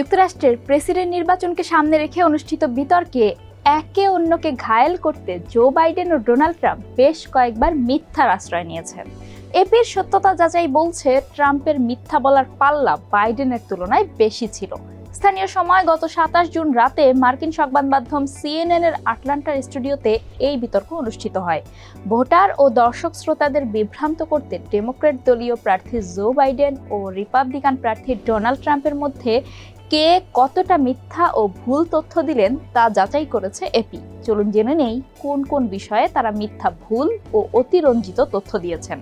যুক্তরাষ্ট্রের প্রেসিডেন্ট নির্বাচনকে সামনে রেখে অনুষ্ঠিত বিতর্কে একে অন্যকে ঘায়েল করতে জো বাইডেন ও ডোনাল্ড ট্রাম্প বেশ কয়েকবার মিথ্যার আশ্রয় নিয়েছেন। এপির সত্যতা যাচাই বলছে, ট্রাম্পের মিথ্যা বলার পাল্লা বাইডেনের তুলনায় বেশি ছিল। স্থানীয় সময় গত 27 জুন রাতে মার্কিন সংবাদ মাধ্যম CNN এর আটলান্টার স্টুডিওতে এই বিতর্ক অনুষ্ঠিত হয়। ভোটার ও দর্শক শ্রোতাদের বিভ্রান্ত করতে ডেমোক্র্যাট দলীয় প্রার্থী জো বাইডেন ও রিপাবলিকান প্রার্থী ডোনাল্ড ট্রাম্পের মধ্যে কে কতটা মিথ্যা ও ভুল তথ্য দিলেন তা যাচাই করেছে এপি। চলুন জেনে নেই কোন কোন বিষয়ে তারা মিথ্যা, ভুল ও অতিরঞ্জিত তথ্য দিয়েছেন।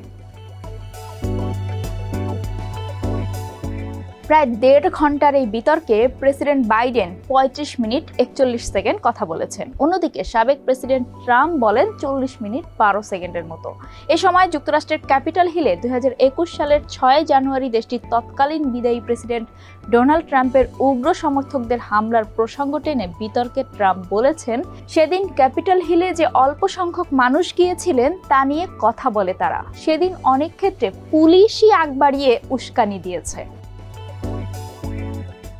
প্রায় 1.5 ঘন্টার এই বিতর্কে প্রেসিডেন্ট বাইডেন 35 মিনিট 41 সেকেন্ড কথা বলেছেন। অন্যদিকে সাবেক প্রেসিডেন্ট ট্রাম্প বলেন 40 মিনিট 12 সেকেন্ডের মতো। এ সময় যুক্তরাষ্ট্রের ক্যাপিটাল হিলে 2021 সালের 6 জানুয়ারি দেশটির তৎকালীন বিদায়ী প্রেসিডেন্ট ডোনাল্ড ট্রাম্পের উগ্র সমর্থকদের হামলার প্রসঙ্গ টেনে বিতর্কে ট্রাম্প বলেছেন, সেদিন ক্যাপিটাল হিলে যে অল্প সংখ্যক মানুষ গিয়েছিলেন তা নিয়ে কথা বলে তারা। সেদিন অনেক ক্ষেত্রে পুলিশই আগ বাড়িয়ে উস্কানি দিয়েছে।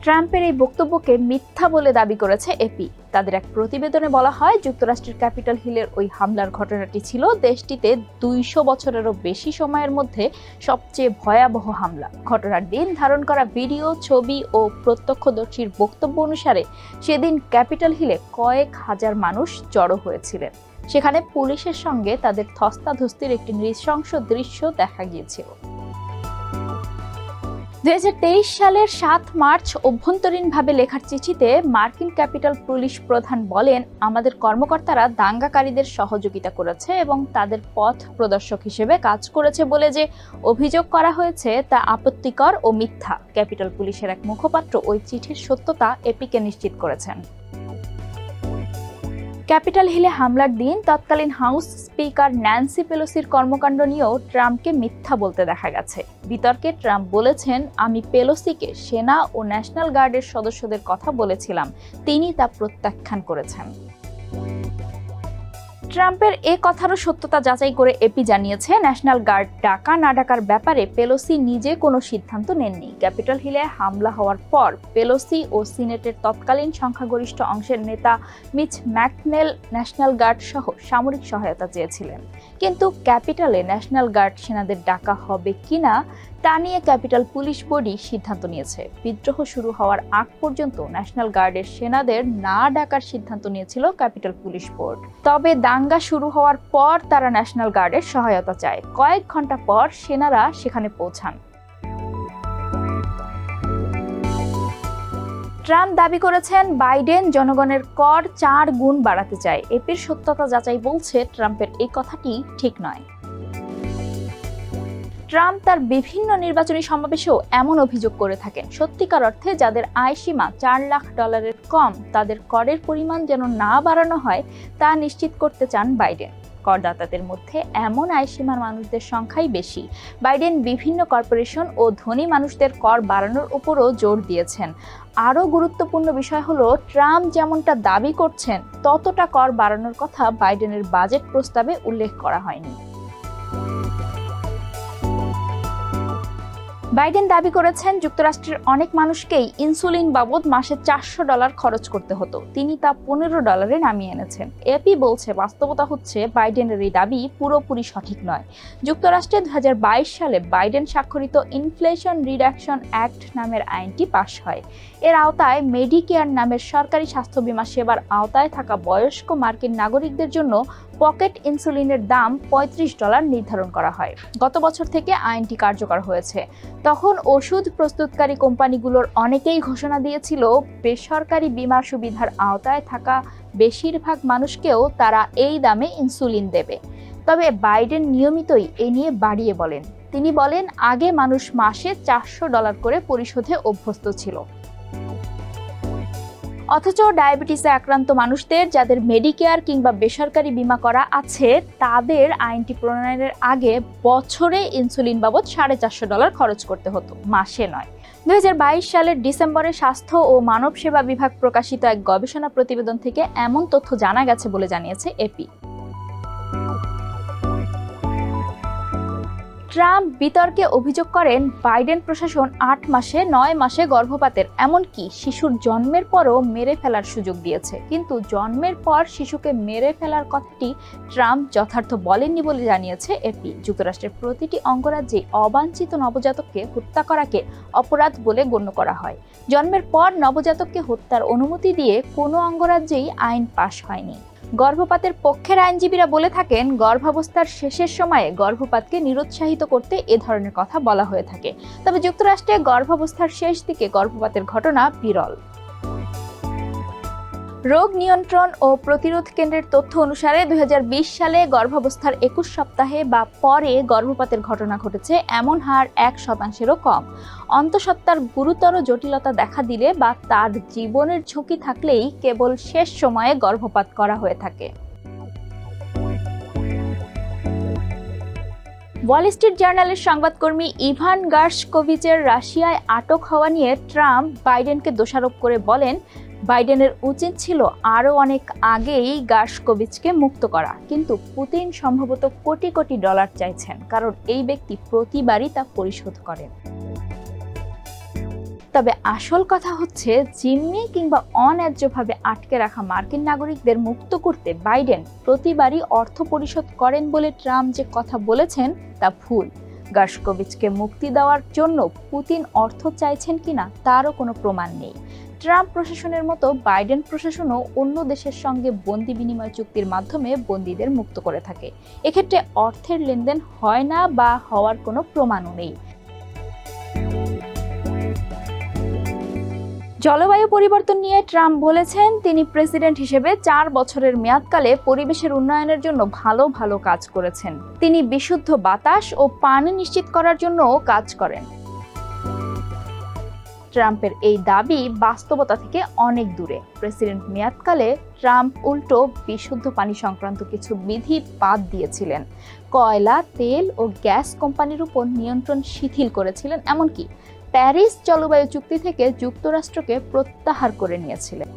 ট্রাম্পের এই বক্তব্যকে মিথ্যা বলে দাবি করেছে এপি। তাদের এক প্রতিবেদনে বলা হয়, যুক্তরাষ্ট্রের ক্যাপিটাল হিলের ওই হামলার ঘটনাটি ছিল দেশটিতে 200 বছরেরও বেশি সময়ের মধ্যে সবচেয়ে ভয়াবহ হামলা। ঘটনার দিন ধারণ করা ভিডিও, ছবি ও প্রত্যক্ষদর্শীর বক্তব্য অনুসারে সেদিন ক্যাপিটাল হিলে কয়েক হাজার মানুষ জড়ো হয়েছিলেন। সেখানে পুলিশের সঙ্গে তাদের ধস্তাধস্তির একটি নৃশংস দৃশ্য দেখা গিয়েছিল। 2023 সালের 7 মার্চ অভ্যন্তরীণভাবে লেখার চিঠিতে মার্কিন ক্যাপিটাল পুলিশ প্রধান বলেন, আমাদের কর্মকর্তারা দাঙ্গাকারীদের সহযোগিতা করেছে এবং তাদের পথ প্রদর্শক হিসেবে কাজ করেছে বলে যে অভিযোগ করা হয়েছে তা আপত্তিকর ও মিথ্যা। ক্যাপিটাল পুলিশের এক মুখপাত্র ওই চিঠির সত্যতা এপিকে নিশ্চিত করেছেন। ক্যাপিটাল হিলে হামলার দিন তৎকালীন হাউস স্পিকার ন্যান্সি পেলোসির কর্মকাণ্ড নিয়েও ট্রাম্পকে মিথ্যা বলতে দেখা গেছে। বিতর্কে ট্রাম্প বলেছেন, আমি পেলোসিকে সেনা ও ন্যাশনাল গার্ডের সদস্যদের কথা বলেছিলাম, তিনি তা প্রত্যাখ্যান করেছেন। ট্রাম্পের এ কথারও সত্যতা যাচাই করে এপি জানিয়েছে, ন্যাশনাল গার্ড ডাকা না ডাকার ব্যাপারে পেলোসি নিজে কোনো সিদ্ধান্ত নেননি। ক্যাপিটাল হিলে হামলা হওয়ার পর পেলোসি ও সিনেটের তৎকালীন সংখ্যাগরিষ্ঠ অংশের নেতা মিচ ম্যাকনেল ন্যাশনাল গার্ড সহ সামরিক সহায়তা চেয়েছিলেন, কিন্তু ক্যাপিটালে ন্যাশনাল গার্ড সেনাদের ডাকা হবে কিনা তা নিয়ে ক্যাপিটাল পুলিশ বোর্ডই সিদ্ধান্ত নিয়েছে। বিদ্রোহ শুরু হওয়ার আগ পর্যন্ত ন্যাশনাল গার্ডের সেনাদের না ডাকার সিদ্ধান্ত নিয়েছিল ক্যাপিটাল পুলিশ বোর্ড। তবে দাঙ্গা শুরু হওয়ার পর তারা ন্যাশনাল গার্ডের সহায়তা চায়। কয়েক ঘন্টা পর সেনারা সেখানে পৌঁছান। ট্রাম্প দাবি করেছেন, বাইডেন জনগণের কর 4 গুণ বাড়াতে চায়। এপির সত্যতা যাচাই বলছে, ট্রাম্পের এই কথাটি ঠিক নয়। ট্রাম্প তার বিভিন্ন নির্বাচনী সমাবেশেও এমন অভিযোগ করে থাকেন। সত্যিকার অর্থে যাদের আয় সীমা $4 লাখ কম, তাদের করের পরিমাণ যেন না বাড়ানো হয় তা নিশ্চিত করতে চান বাইডেন। করদাতাদের মধ্যে এমন আয়সীমার মানুষদের সংখ্যাই বেশি। বাইডেন বিভিন্ন কর্পোরেশন ও ধনী মানুষদের কর বাড়ানোর উপরও জোর দিয়েছেন। আরও গুরুত্বপূর্ণ বিষয় হলো, ট্রাম্প যেমনটা দাবি করছেন ততটা কর বাড়ানোর কথা বাইডেনের বাজেট প্রস্তাবে উল্লেখ করা হয়নি। বাইডেন দাবি করেছেন, যুক্তরাষ্ট্রের অনেক মানুষকেই ইনসুলিন বাবদ মাসে $400 খরচ করতে হতো, তিনি তা $15 নামিয়ে এনেছেন। এপি বলছে, বাস্তবতা হচ্ছে বাইডেনের এই দাবি পুরোপুরি সঠিক নয়। যুক্তরাষ্ট্রে 2022 সালে বাইডেন স্বাক্ষরিত ইনফ্লেশন রিডাকশন অ্যাক্ট নামের আইনটি পাশ হয়। এর আওতায় মেডিকেয়ার নামের সরকারি স্বাস্থ্য বীমা সেবার আওতায় থাকা বয়স্ক মার্কিন নাগরিকদের জন্য পকেট ইনসুলিনের দাম $35 নির্ধারণ করা হয়। গত বছর থেকে আইনটি কার্যকর হয়েছে। তখন ওষুধ প্রস্তুতকারী কোম্পানিগুলোর অনেকেই ঘোষণা দিয়েছিল, বেসরকারি বীমা সুবিধার আওতায় থাকা বেশিরভাগ মানুষকেও তারা এই দামে ইনসুলিন দেবে। তবে বাইডেন নিয়মিতই এ নিয়ে বাড়িয়ে বলেন। তিনি বলেন, আগে মানুষ মাসে $400 করে পরিশোধে অভ্যস্ত ছিল। অথচ ডায়াবেটিসে আক্রান্ত মানুষদের, যাদের মেডিকেয়ার কিংবা বেসরকারি বীমা করা আছে, তাদের আইনটি প্রণয়নের আগে বছরে ইনসুলিন বাবদ $450 খরচ করতে হতো, মাসে নয়। 2022 সালের ডিসেম্বরে স্বাস্থ্য ও মানব সেবা বিভাগ প্রকাশিত এক গবেষণা প্রতিবেদন থেকে এমন তথ্য জানা গেছে বলে জানিয়েছে এপি। ট্রাম্প বিতর্কে অভিযোগ করেন বাইডেন প্রশাসন 8 মাসে 9 মাসে গর্ভপাতের এমনকি শিশুর জন্মের পরও মেরে ফেলার সুযোগ দিয়েছে। কিন্তু জন্মের পর শিশুকে মেরে ফেলার কথাটি ট্রাম্প যথার্থ বলেননি বলে জানিয়েছে এপি। যুক্তরাষ্ট্রের প্রতিটি অঙ্গরাজ্যে অবাঞ্ছিত নবজাতককে হত্যা করাকে অপরাধ বলে গণ্য করা হয়। জন্মের পর নবজাতককে হত্যার অনুমতি দিয়ে কোনো অঙ্গরাজ্যেই আইন পাশ হয়নি। গর্ভপাতের পক্ষের আইনজীবীরা বলে থাকেন, গর্ভাবস্থার শেষের সময়ে গর্ভপাতকে নিরুৎসাহিত করতে এ ধরনের কথা বলা হয়ে থাকে। তবে যুক্তরাষ্ট্রে গর্ভাবস্থার শেষ দিকে গর্ভপাতের ঘটনা বিরল। রোগ নিয়ন্ত্রণ ও প্রতিরোধ কেন্দ্রের তথ্য অনুসারে 2020 সালে গর্ভাবস্থার 21 সপ্তাহে বা পরে গর্ভপাতের ঘটনা ঘটেছে এমন হার 1%-এরও কম। অন্তঃসত্ত্বার গুরুতর জটিলতা দেখা দিলে বা তার জীবনের ঝুঁকি থাকলেই কেবল শেষ সময়ে গর্ভপাত করা হয়ে থাকে। ওয়াল স্ট্রিট জার্নালের সংবাদকর্মী ইভান গার্শকোভিচের রাশিয়ায় আটক হওয়া নিয়ে ট্রাম্প বাইডেনকে দোষারোপ করে বলেন, বাইডেনের উচিত ছিল আরও অনেক আগেই গার্শকোভিচকে মুক্ত করা। কিন্তু পুতিন সম্ভবত কোটি কোটি ডলার চাইছেন, কারণ এই ব্যক্তি প্রতিবারই তা পরিশোধ করেন। তবে আসল কথা হচ্ছে, জিম্মি কিংবা অন্যায্যভাবে আটকে রাখা মার্কিন নাগরিকদের মুক্ত করতে বাইডেন প্রতিবারই অর্থ পরিশোধ করেন বলে ট্রাম্প যে কথা বলেছেন তা ভুল। গার্শকোভিচকে মুক্তি দেওয়ার জন্য পুতিন অর্থ চাইছেন কিনা তারও কোনো প্রমাণ নেই। ট্রাম্প প্রশাসনের মতো বাইডেন প্রশাসনও অন্য দেশের সঙ্গে বন্দি বিনিময় চুক্তির মাধ্যমে বন্দীদের মুক্ত করে থাকে। এক্ষেত্রে অর্থের লেনদেন হয় না বা হওয়ার কোনো প্রমাণও নেই। জলবায়ু পরিবর্তন নিয়ে ট্রাম্প বলেছেন, তিনি প্রেসিডেন্ট হিসেবে 4 বছরের মেয়াদকালে পরিবেশের উন্নয়নের জন্য ভালো ভালো কাজ করেছেন। তিনি বিশুদ্ধ বাতাস ও পানি নিশ্চিত করার জন্যও কাজ করেন। ট্রাম্পের এই দাবি বাস্তবতা থেকে অনেক দূরে। প্রেসিডেন্ট মেয়াদকালে ট্রাম্প উল্টো বিশুদ্ধ পানি সংক্রান্ত কিছু বিধি বাদ দিয়েছিলেন, কয়লা, তেল ও গ্যাস কোম্পানির উপর নিয়ন্ত্রণ শিথিল করেছিলেন, এমনকি প্যারিস জলবায়ু চুক্তি থেকে যুক্তরাষ্ট্রকে প্রত্যাহার করে নিয়েছিলেন।